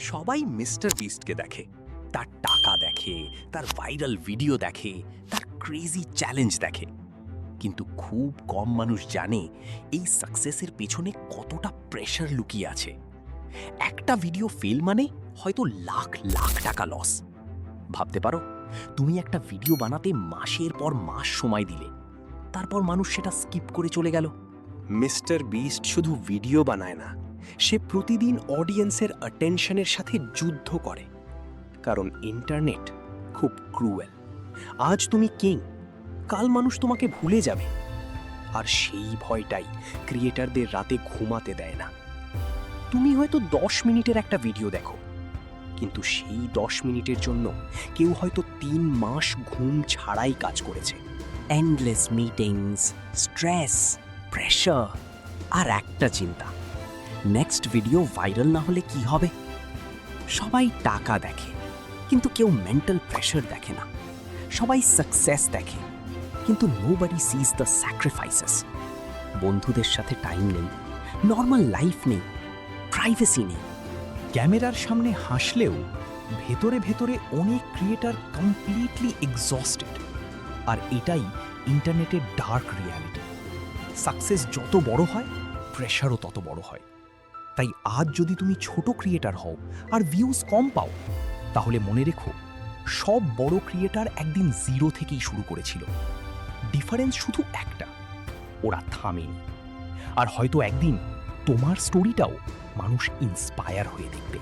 সবাই মিস্টার বিস্টকে দেখে, তার টাকা দেখে, তার ভাইরাল ভিডিও দেখে, তার ক্রেজি চ্যালেঞ্জ দেখে। কিন্তু খুব কম মানুষ জানে এই সাকসেসের পেছনে কতটা প্রেশার লুকিয়ে আছে। একটা ভিডিও ফেল মানে হয়তো লাখ লাখ টাকা লস। ভাবতে পারো, তুমি একটা ভিডিও বানাতে মাসের পর মাস সময় দিলে, তারপর মানুষ সেটা স্কিপ করে চলে গেল। মিস্টার বিস্ট শুধু ভিডিও বানায় না, সে প্রতিদিন অডিয়েন্সের অ্যাটেনশনের সাথে যুদ্ধ করে। কারণ ইন্টারনেট খুব ক্রুয়েল। আজ তুমি কিং, কাল মানুষ তোমাকে ভুলে যাবে। আর সেই ভয়টাই ক্রিয়েটারদের রাতে ঘুমাতে দেয় না। তুমি হয়তো 10 মিনিটের একটা ভিডিও দেখো, কিন্তু সেই 10 মিনিটের জন্য কেউ হয়তো 3 মাস ঘুম ছাড়াই কাজ করেছে। এন্ডলেস মিটিংস, স্ট্রেস, প্রেশার, আর একটা চিন্তা, নেক্সট ভিডিও ভাইরাল না হলে কি হবে। সবাই টাকা দেখে, কিন্তু কেউ মেন্টাল প্রেশার দেখে না। সবাই সাকসেস দেখে, কিন্তু নোবডি সিজ দ্য স্যাক্রিফাইসেস। বন্ধুদের সাথে টাইম নেই, নর্মাল লাইফ নেই, প্রাইভেসি নেই। ক্যামেরার সামনে হাসলেও ভেতরে ভেতরে অনেক ক্রিয়েটার কমপ্লিটলি এক্সস্টেড। আর এটাই ইন্টারনেটের ডার্ক রিয়ালিটি। সাকসেস যত বড় হয়, প্রেশারও তত বড় হয়। তাই আজ যদি তুমি ছোট ক্রিয়েটার হও আর ভিউজ কম পাও, তাহলে মনে রেখো, সব বড় ক্রিয়েটার একদিন জিরো থেকেই শুরু করেছিল। ডিফারেন্স শুধু একটা, ওরা থামেনি। আর হয়তো একদিন তোমার স্টোরিটাও মানুষ ইন্সপায়ার হয়ে দেখবে।